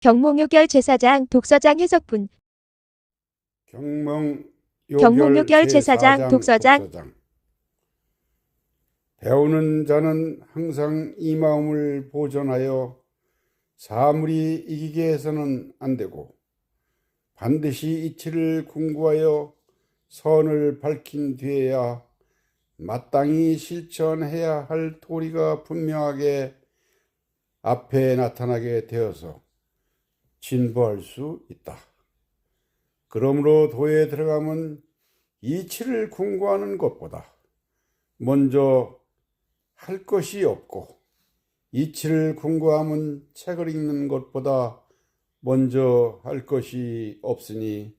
경몽요결 제사장 독서장 해석분. 경몽요결 제사장 독서장. 배우는 자는 항상 이 마음을 보존하여 사물이 이기게 해서는 안 되고 반드시 이치를 궁구하여 선을 밝힌 뒤에야 마땅히 실천해야 할 도리가 분명하게 앞에 나타나게 되어서 진보할 수 있다. 그러므로 도에 들어가면 이치를 궁구하는 것보다 먼저 할 것이 없고, 이치를 궁구하면 책을 읽는 것보다 먼저 할 것이 없으니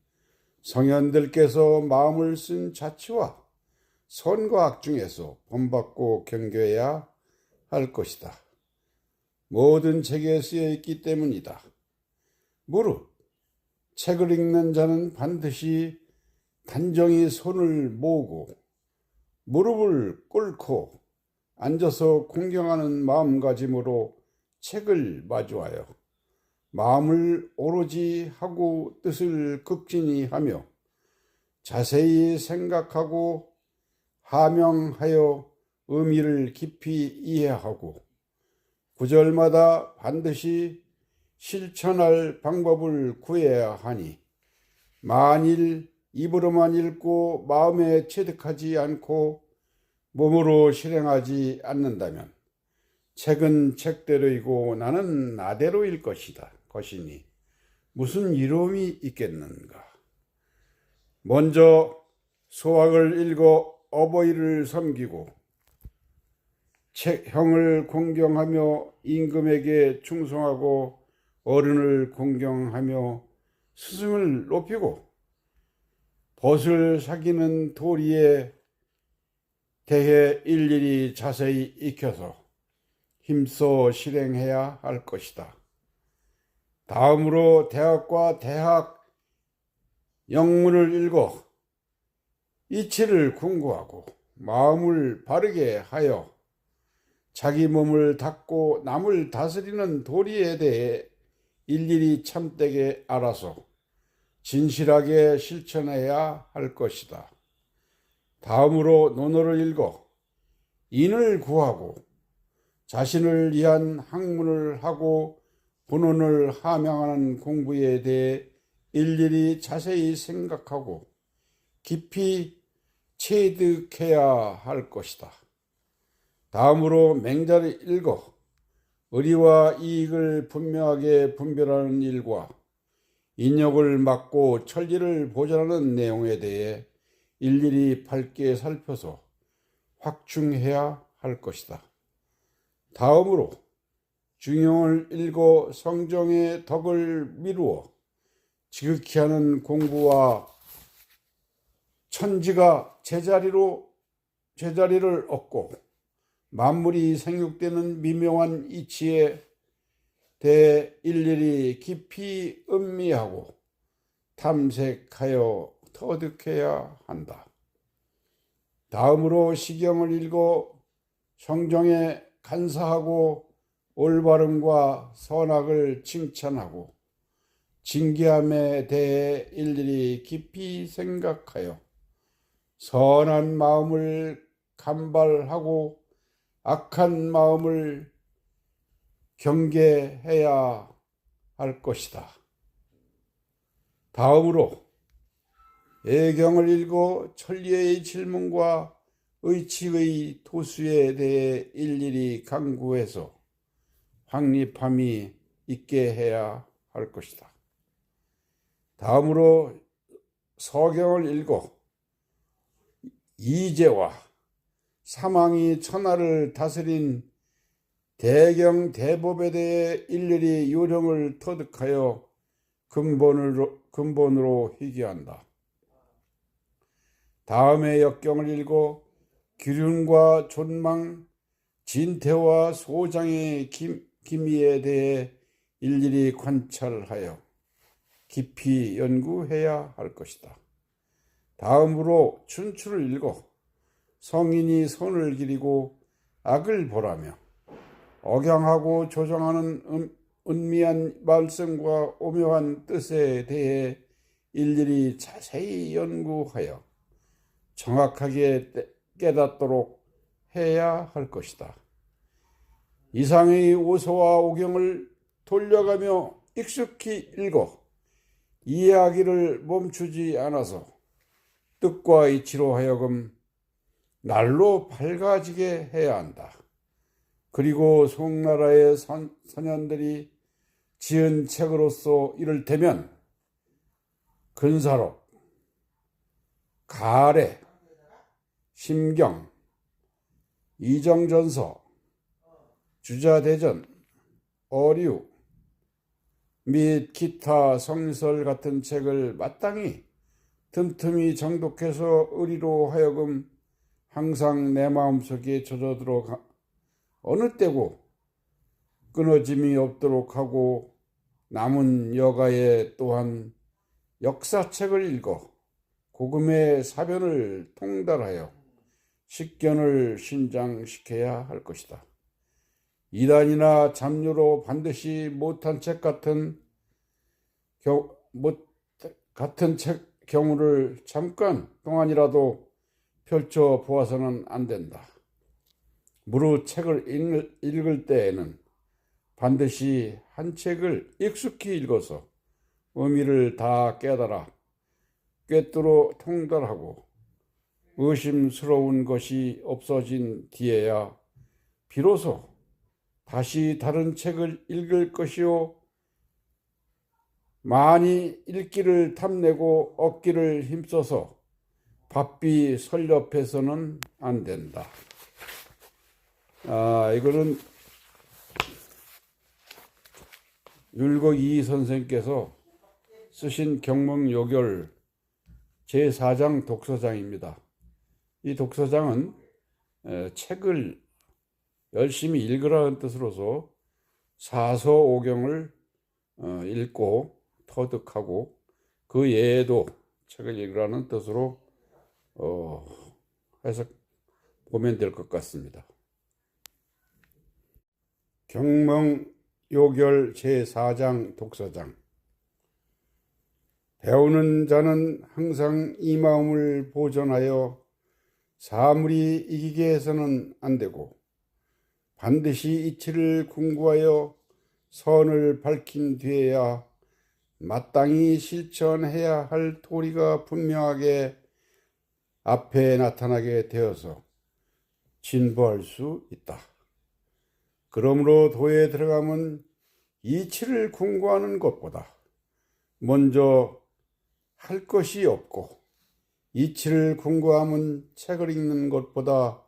성현들께서 마음을 쓴 자치와 선과 악 중에서 본받고 경계해야 할 것이다. 모든 책에 쓰여 있기 때문이다. 무릇 책을 읽는 자는 반드시 단정히 손을 모으고 무릎을 꿇고 앉아서 공경하는 마음가짐으로 책을 마주하여 마음을 오로지 하고 뜻을 극진히 하며 자세히 생각하고 하명하여 의미를 깊이 이해하고 구절마다 반드시 실천할 방법을 구해야 하니 만일 입으로만 읽고 마음에 체득하지 않고 몸으로 실행하지 않는다면 책은 책대로이고 나는 나대로일 것이니 무슨 이로움이 있겠는가. 먼저 소학을 읽어 어버이를 섬기고 형을 공경하며 임금에게 충성하고 어른을 공경하며 스승을 높이고 벗을 사귀는 도리에 대해 일일이 자세히 익혀서 힘써 실행해야 할 것이다. 다음으로 대학과 대학 영문을 읽어 이치를 궁구하고 마음을 바르게 하여 자기 몸을 닦고 남을 다스리는 도리에 대해 일일이 참되게 알아서 진실하게 실천해야 할 것이다. 다음으로 논어를 읽어 인을 구하고 자신을 위한 학문을 하고 본원을 함양하는 공부에 대해 일일이 자세히 생각하고 깊이 체득해야 할 것이다. 다음으로 맹자를 읽어 의리와 이익을 분명하게 분별하는 일과 인욕을 막고 천리를 보존하는 내용에 대해 일일이 밝게 살펴서 확충해야 할 것이다. 다음으로 중용을 읽어 성정의 덕을 미루어 지극히 하는 공부와 천지가 제자리를 얻고 만물이 생육되는 미묘한 이치에 대해 일일이 깊이 음미하고 탐색하여 터득해야 한다. 다음으로 시경을 읽어 성정에 간사하고 올바름과 선악을 칭찬하고 징계함에 대해 일일이 깊이 생각하여 선한 마음을 감발하고 악한 마음을 경계해야 할 것이다. 다음으로 예경을 읽어 천리의 질문과 의치의 토수에 대해 일일이 강구해서 확립함이 있게 해야 할 것이다. 다음으로 서경을 읽어 이재와 사망이 천하를 다스린 대경 대법에 대해 일일이 요령을 터득하여 근본으로 희귀한다. 다음에 역경을 읽어 기륜과 존망, 진태와 소장의 기미에 대해 일일이 관찰하여 깊이 연구해야 할 것이다. 다음으로 춘추를 읽어 성인이 선을 기리고 악을 벌하며 억양하고 조정하는 은미한 말씀과 오묘한 뜻에 대해 일일이 자세히 연구하여 정확하게 깨닫도록 해야 할 것이다. 이상의 오서와 오경을 돌려가며 익숙히 읽어 이해하기를 멈추지 않아서 뜻과 이치로 하여금 날로 밝아지게 해야 한다. 그리고 송나라의 선현들이 지은 책으로서 이를테면 근사록, 가래, 심경, 이정전서, 주자대전, 어류 및 기타 성설 같은 책을 마땅히 틈틈이 정독해서 의리로 하여금 항상 내 마음속에 젖어들어 어느 때고 끊어짐이 없도록 하고, 남은 여가에 또한 역사책을 읽어 고금의 사변을 통달하여 식견을 신장시켜야 할 것이다. 이단이나 잡류로 반드시 못한 책 같은 경우를 잠깐 동안이라도 펼쳐 보아서는 안 된다. 무릇 책을 읽을 때에는 반드시 한 책을 익숙히 읽어서 의미를 다 깨달아 꿰뚫어 통달하고 의심스러운 것이 없어진 뒤에야 비로소 다시 다른 책을 읽을 것이요, 많이 읽기를 탐내고 얻기를 힘써서 바삐 설렵해서는 안 된다. 이거는 율곡이 선생께서 쓰신 경몽요결 제4장 독서장입니다. 이 독서장은 책을 열심히 읽으라는 뜻으로서 사서오경을 읽고 터득하고 그 외에도 책을 읽으라는 뜻으로 해서 보면 될 것 같습니다. 경몽요결 제4장 독서장. 배우는 자는 항상 이 마음을 보존하여 사물이 이기게 해서는 안 되고, 반드시 이치를 궁구하여 선을 밝힌 뒤에야 마땅히 실천해야 할 도리가 분명하게 앞에 나타나게 되어서 진보할 수 있다. 그러므로 도에 들어가면 이치를 궁구하는 것보다 먼저 할 것이 없고, 이치를 궁구하면 책을 읽는 것보다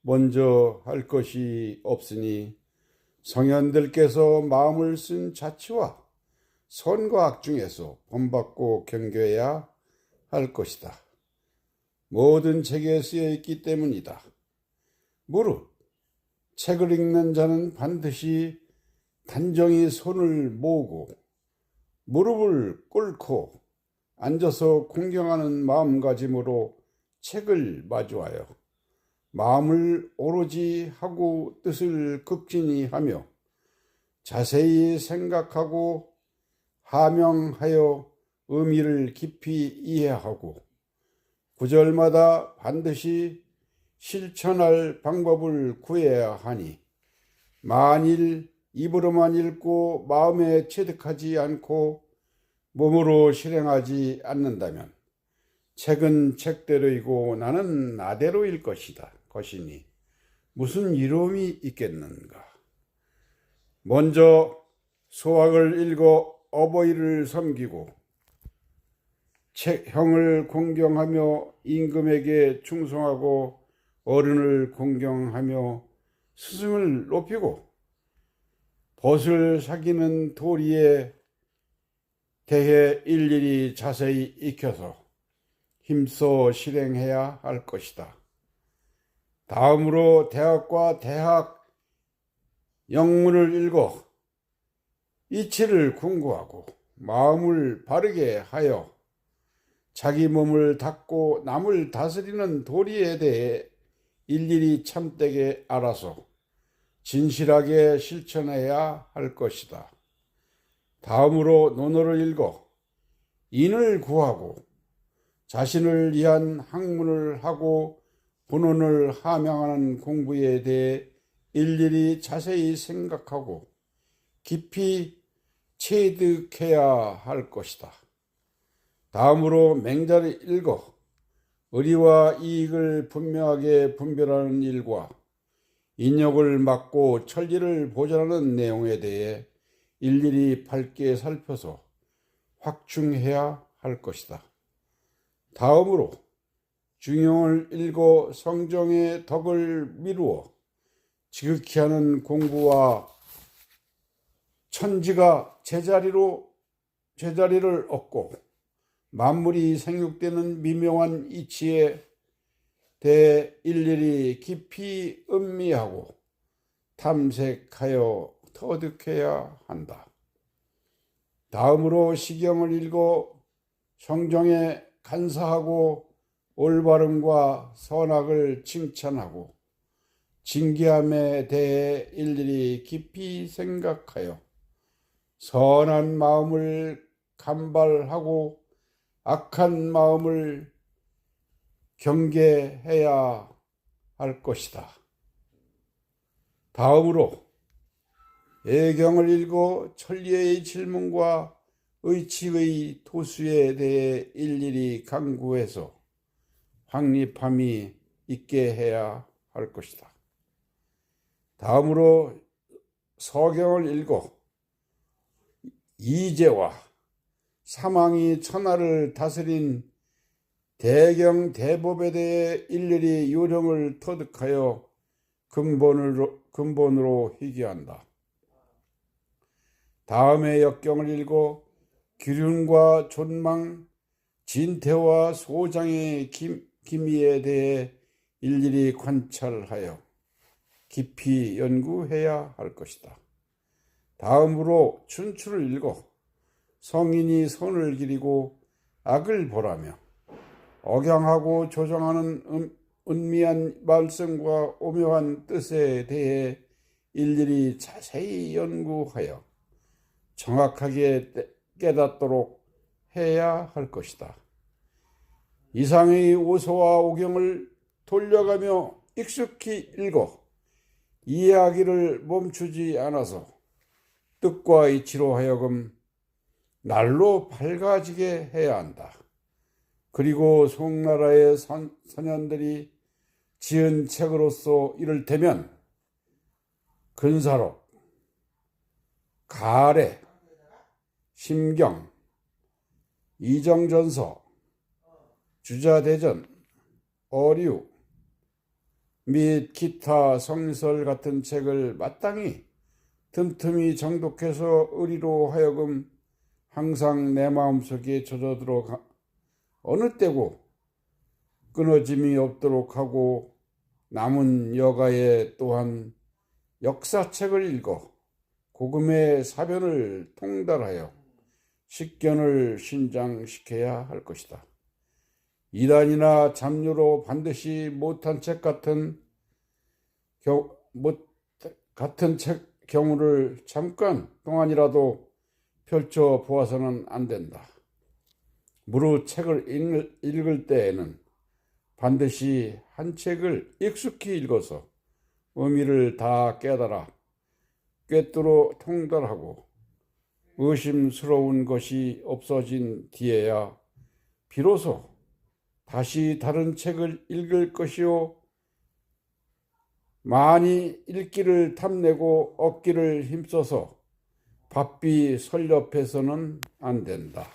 먼저 할 것이 없으니, 성현들께서 마음을 쓴 자치와 선과 악 중에서 본받고 경계해야 할 것이다. 모든 책에 쓰여 있기 때문이다. 무릇 책을 읽는 자는 반드시 단정히 손을 모으고 무릎을 꿇고 앉아서 공경하는 마음가짐으로 책을 마주하여 마음을 오로지 하고 뜻을 극진히 하며 자세히 생각하고 하명하여 의미를 깊이 이해하고 구절마다 반드시 실천할 방법을 구해야 하니, 만일 입으로만 읽고 마음에 체득하지 않고 몸으로 실행하지 않는다면 책은 책대로이고 나는 나대로일 것이니 무슨 이로움이 있겠는가. 먼저 소학을 읽어 어버이를 섬기고 형을 공경하며 임금에게 충성하고 어른을 공경하며 스승을 높이고 벗을 사귀는 도리에 대해 일일이 자세히 익혀서 힘써 실행해야 할 것이다. 다음으로 대학과 대학 영문을 읽어 이치를 궁구하고 마음을 바르게 하여 자기 몸을 닦고 남을 다스리는 도리에 대해 일일이 참되게 알아서 진실하게 실천해야 할 것이다. 다음으로 논어를 읽어 인을 구하고 자신을 위한 학문을 하고 본원을 함양하는 공부에 대해 일일이 자세히 생각하고 깊이 체득해야 할 것이다. 다음으로 맹자를 읽어 의리와 이익을 분명하게 분별하는 일과 인욕을 막고 천리를 보존하는 내용에 대해 일일이 밝게 살펴서 확충해야 할 것이다. 다음으로 중용을 읽어 성정의 덕을 미루어 지극히 하는 공부와 천지가 제자리를 얻고 만물이 생육되는 미묘한 이치에 대해 일일이 깊이 음미하고 탐색하여 터득해야 한다. 다음으로 시경을 읽어 성정에 간사하고 올바름과 선악을 칭찬하고 진기함에 대해 일일이 깊이 생각하여 선한 마음을 감발하고 악한 마음을 경계해야 할 것이다. 다음으로 예경을 읽어 천리의 질문과 의치의 토수에 대해 일일이 강구해서 확립함이 있게 해야 할 것이다. 다음으로 서경을 읽어 이재와 사망이 천하를 다스린 대경 대법에 대해 일일이 요령을 터득하여 근본으로 희귀한다. 다음에 역경을 읽어 기륜과 존망, 진태와 소장의 기미에 대해 일일이 관찰하여 깊이 연구해야 할 것이다. 다음으로 춘추를 읽어 성인이 선을 기리고 악을 벌하며 억양하고 조정하는 은미한 말씀과 오묘한 뜻에 대해 일일이 자세히 연구하여 정확하게 깨닫도록 해야 할 것이다. 이상의 오소와 오경을 돌려가며 익숙히 읽어 이해하기를 멈추지 않아서 뜻과 이치로 하여금 날로 밝아지게 해야 한다. 그리고 송나라의 선현들이 지은 책으로서 이를테면 근사록, 가래, 심경, 이정전서, 주자대전, 어류 및 기타 성설 같은 책을 마땅히 틈틈이 정독해서 의리로 하여금 항상 내 마음속에 젖어들어 어느 때고 끊어짐이 없도록 하고 남은 여가에 또한 역사책을 읽어 고금의 사변을 통달하여 식견을 신장시켜야 할 것이다. 이단이나 잡류로 반드시 못한 책 같은 책 경우를 잠깐 동안이라도 펼쳐 보아서는 안 된다. 무릇 책을 읽을 때에는 반드시 한 책을 익숙히 읽어서 의미를 다 깨달아 꿰뚫어 통달하고 의심스러운 것이 없어진 뒤에야 비로소 다시 다른 책을 읽을 것이요 많이 읽기를 탐내고 얻기를 힘써서 바삐 설렵해서는 안 된다.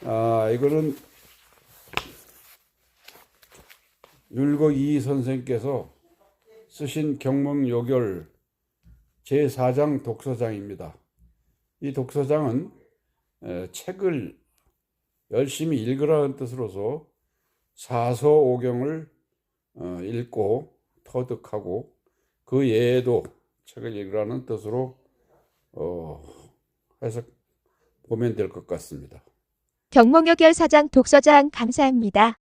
이거는 율곡이 선생께서 쓰신 경몽요결 제4장 독서장입니다. 이 독서장은 책을 열심히 읽으라는 뜻으로서 사서오경을 읽고 터득하고 그 외에도 책을 읽으라는 뜻으로 해서 보면 될 것 같습니다. 경몽여결 사장 독서장 감사합니다.